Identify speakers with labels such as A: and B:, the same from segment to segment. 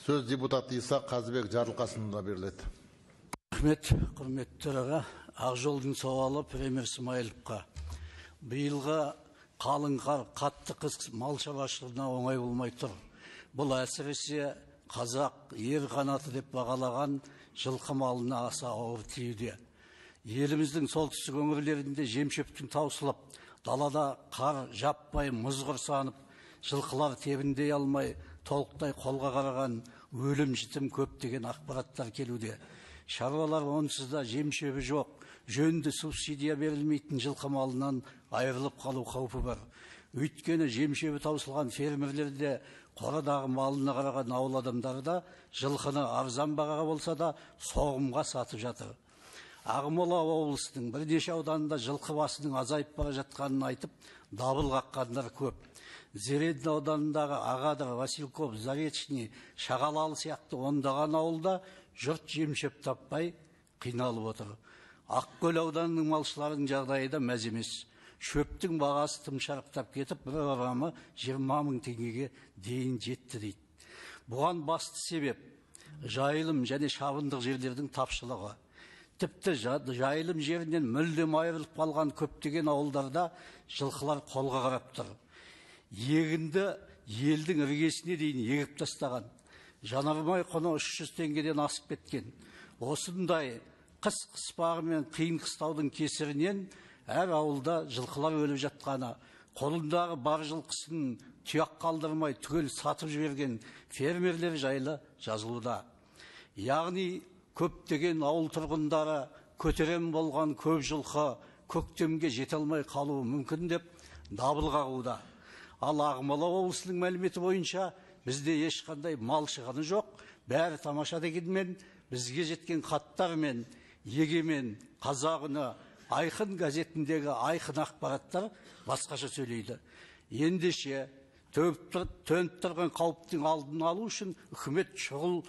A: Söz депутат Иса Қазыбек Жарылқасынұлына беріледі.
B: Рахмет, құрметті төраға. Ақжолдың сауалы премьер Смайыловқа. Биылғы қалың қар, қатты қыс мал шаруашылығына оңай болмай тұр. Бұл әсіресе қазақ ер қанаты деп бағалаған жылқы малына аса ауыр тиюде. Еліміздің солтүстік өңірлерінде жем-шөптің таусылып, далада қар жаппай мұз құрсанып, жылқылар тебіндей алмай, толықтай қолға қараған өлім-жітім көптеген ақпараттар келуде. Шаруалар онсызда жем-шөбі жоқ, жөнді субсидия берілмейтін жылқы малынан айырылып қалу қаупі бар. Өйткені жем-шөбі таусылған фермерлерде қорадағы малына қараған ауыл адамдары да жылқыны арзан бағаға болса да соғымға сатып жатыр. Ақмола облысының бірнеше ауданында жылқы басының азайып бара жатқанын айтып, дабыл қаққандар көп. Зередин ауданындағы Ағадыр, Васильков, Заречный, Шағалалы сияқты ондаған ауылда жұрт жем-шөп таппай қиналып отыр. Ақкөл ауданының малшыларының жағдайы да мәз емес. Шөптің бағасы тым шарықтап кетіп, бір орамы 20 мың теңгеге дейін жетті дейді. Бұған басты себеп жайылым және шабындық жерлердің тапшылығы. Тіпті жайылым жерінен мүлдем айырылып қалған көптеген ауылдарда жылқылар қолға қарап тұр. Егінді елдің іргесіне дейін егіп тастаған. Жанармай құны 300 теңгеден асып кеткен. Осындай қыс қыспағы мен қиын қыстаудың кесірінен әр ауылда жылқылар өліп жатқаны, қолындағы бар жылқысын тұяқ қалдырмай түгел сатып жіберген фермерлер жайлы жазылуда. Яғни көптеген ауыл тұрғындары көтерем болған көп жылқы көктемге жете алмай қалуы мүмкін деп дабыл қағуда. Ал Ақмола облысының мәліметі бойынша бізде ешқандай мал шығыны жоқ. Бәрі тамаша дегенмен бізге жеткен хаттар мен Егемен, Қазақ үні, Айқын газетіндегі айқын ақпараттар басқаша сөйлейді. Ендеше төніп тұрған қауіптің алдын алу үшін үкімет шұғыл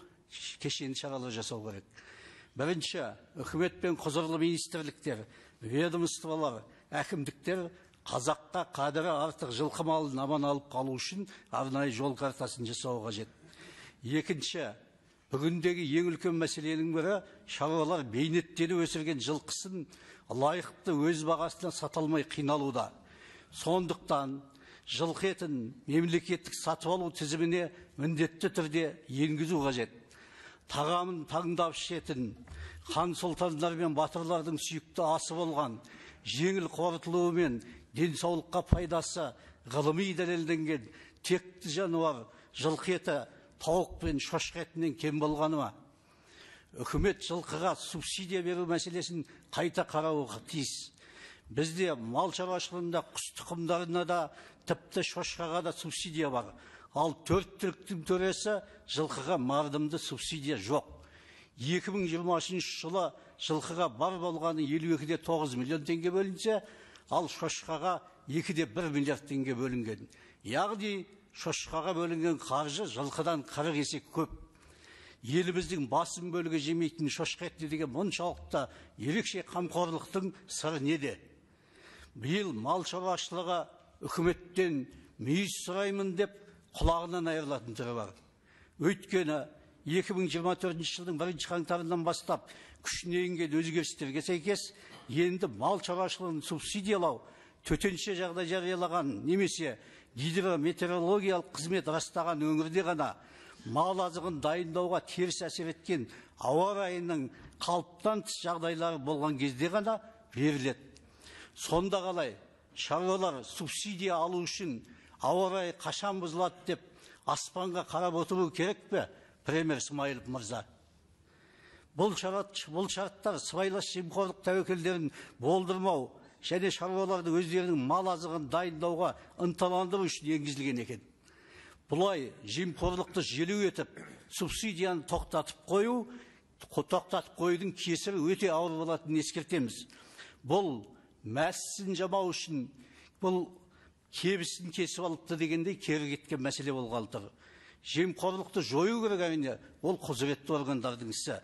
B: кешенді шаралар жасау керек. Бірінші, үкімет пен құзырлы министрліктер, ведомстволар, әкімдіктер қазаққа қадірі артық жылқы малын аман алып қалу үшін арнайы жол картасын жасау қажет. Екінші, бүгіндегі ең үлкен мәселенің бірі шаруалар бейнеттеліп өсірген жылқысын лайықты өз бағасына сата алмай қиналуда. Сондықтан жылқы етін мемлекеттік сатып алу тізіміне міндетті түрде енгізу қажет. Тағамын таңдап ішетін, хан сұлтандар мен батырлардың сүйікті асы болған, жеңіл қорытылуы мен денсаулыққа пайдасы ғылыми дәлелденген текті жануар жылқы еті тауық пен шошқа етінен кем болғаны ма? Үкімет жылқыға субсидия беру мәселесін қайта қарауы тиіс. Бізде мал шаруашылығында құс тұқымдарына да тіпті шошқаға да субсидия бар. Ал 4 түліктің төресі жылқыға мардымды субсидия жоқ. 2023 жылы жылқыға бар болғаны 52,9 миллион теңге бөлінсе, ал шошқаға 2,1 миллиард теңге бөлінген. Яғни шошқаға бөлінген қаржы жылқыдан 40 есе көп. Еліміздің басым бөлігі жемейтін шошқа еті деген мұншалықты ерекше қамқорлықтың сыры неде? Биыл мал шаруашылығы үкіметтен мүйіз сұраймын деп құлағынан айырылатын түрі бар. Өйткені 2024 жылдың 1 қаңтарынан бастап күшіне енген өзгерістерге сәйкес енді мал шаруашылығын субсидиялау төтенше жағдай жариялаған немесе гидрометеорологиялық қызмет растаған өңірде ғана мал азығын дайындауға теріс әсер еткен ауа райының қалыптан тыс жағдайлары болған кезде ғана беріледі. Сонда қалай шаруалар субсидия алу үшін ауа райы қашан бұзылады деп аспанға қарап отыру керек пе, премьер Смайылов мырза? Бұл шарттар сыбайлас жемқорлық тәуекелдерін болдырмау және шаруаларды өздерінің мал азығын дайындауға ынталандыру үшін енгізілген екен. Бұлай жемқорлықты желеу етіп, субсидияны тоқтатып қоюдың кесірі өте ауыр болатынын ескертеміз. Бұл мәсісін жамау үшін, бұл кебісін кесіп алыпты дегендей кері кеткен мәселе болғалы тұр. Жемқорлықты жою керек, әрине, ол құзыретті органдардың ісі.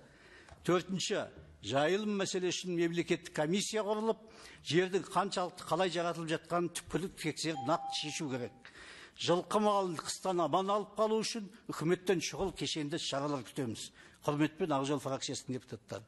B: Төртінші, жайылым мәселе үшін мемлекеттік комиссия құрылып, жердің қаншалықты қалай жаратылып жатқанын түпкілікті тексеріп нақты шешу керек. Жылқы малын қыстан аман алып қалу үшін үкіметтен шұғыл кешенді шаралар күтеміз. Құрметпен Ақ Жол фракциясының депутаттары.